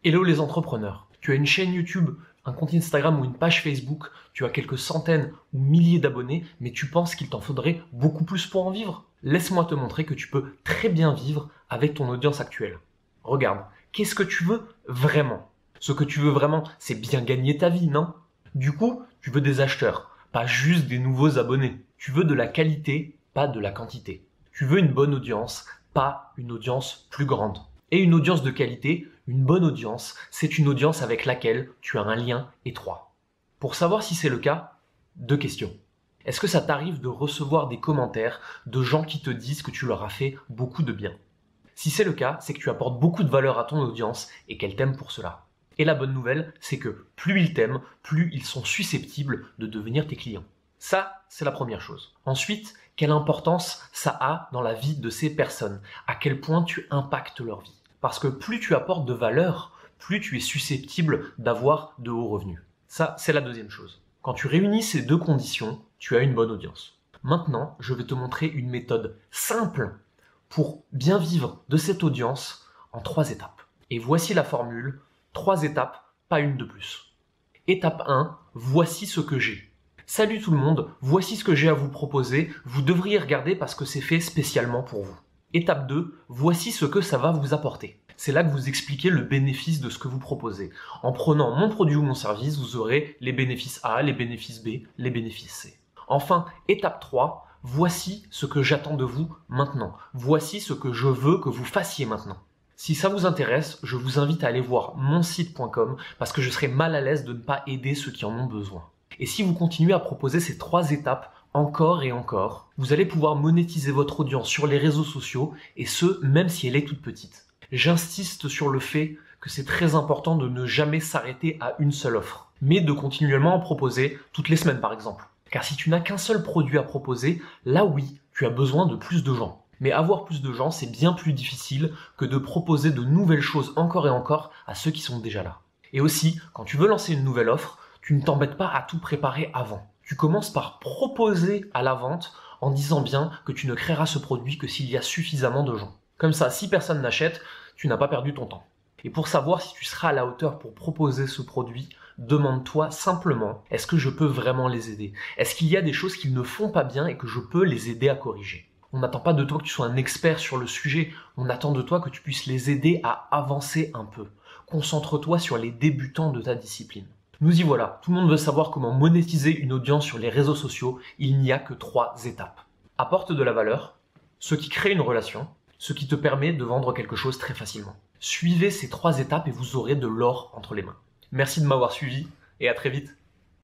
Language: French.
Hello les entrepreneurs, tu as une chaîne YouTube, un compte Instagram ou une page Facebook, tu as quelques centaines ou milliers d'abonnés, mais tu penses qu'il t'en faudrait beaucoup plus pour en vivre? Laisse-moi te montrer que tu peux très bien vivre avec ton audience actuelle. Regarde, qu'est-ce que tu veux vraiment? Ce que tu veux vraiment, c'est bien gagner ta vie, non? Du coup, tu veux des acheteurs, pas juste des nouveaux abonnés. Tu veux de la qualité, pas de la quantité. Tu veux une bonne audience, pas une audience plus grande. Et une audience de qualité, une bonne audience, c'est une audience avec laquelle tu as un lien étroit. Pour savoir si c'est le cas, 2 questions. Est-ce que ça t'arrive de recevoir des commentaires de gens qui te disent que tu leur as fait beaucoup de bien? Si c'est le cas, c'est que tu apportes beaucoup de valeur à ton audience et qu'elle t'aime pour cela. Et la bonne nouvelle, c'est que plus ils t'aiment, plus ils sont susceptibles de devenir tes clients. Ça, c'est la première chose. Ensuite, quelle importance ça a dans la vie de ces personnes? À quel point tu impactes leur vie? Parce que plus tu apportes de valeur, plus tu es susceptible d'avoir de hauts revenus. Ça, c'est la deuxième chose. Quand tu réunis ces 2 conditions, tu as une bonne audience. Maintenant, je vais te montrer une méthode simple pour bien vivre de cette audience en 3 étapes. Et voici la formule, 3 étapes, pas une de plus. Étape 1, voici ce que j'ai. Salut tout le monde, voici ce que j'ai à vous proposer, vous devriez regarder parce que c'est fait spécialement pour vous. Étape 2, voici ce que ça va vous apporter. C'est là que vous expliquez le bénéfice de ce que vous proposez. En prenant mon produit ou mon service, vous aurez les bénéfices A, les bénéfices B, les bénéfices C. Enfin, étape 3, voici ce que j'attends de vous maintenant. Voici ce que je veux que vous fassiez maintenant. Si ça vous intéresse, je vous invite à aller voir monsite.com parce que je serai mal à l'aise de ne pas aider ceux qui en ont besoin. Et si vous continuez à proposer ces 3 étapes encore et encore, vous allez pouvoir monétiser votre audience sur les réseaux sociaux et ce, même si elle est toute petite. J'insiste sur le fait que c'est très important de ne jamais s'arrêter à une seule offre, mais de continuellement en proposer toutes les semaines par exemple. Car si tu n'as qu'un seul produit à proposer, là oui, tu as besoin de plus de gens. Mais avoir plus de gens, c'est bien plus difficile que de proposer de nouvelles choses encore et encore à ceux qui sont déjà là. Et aussi, quand tu veux lancer une nouvelle offre, tu ne t'embêtes pas à tout préparer avant. Tu commences par proposer à la vente en disant bien que tu ne créeras ce produit que s'il y a suffisamment de gens. Comme ça, si personne n'achète, tu n'as pas perdu ton temps. Et pour savoir si tu seras à la hauteur pour proposer ce produit, demande-toi simplement, est-ce que je peux vraiment les aider? Est-ce qu'il y a des choses qu'ils ne font pas bien et que je peux les aider à corriger? On n'attend pas de toi que tu sois un expert sur le sujet, on attend de toi que tu puisses les aider à avancer un peu. Concentre-toi sur les débutants de ta discipline. Nous y voilà, tout le monde veut savoir comment monétiser une audience sur les réseaux sociaux, il n'y a que 3 étapes. Apporte de la valeur, ce qui crée une relation, ce qui te permet de vendre quelque chose très facilement. Suivez ces 3 étapes et vous aurez de l'or entre les mains. Merci de m'avoir suivi et à très vite.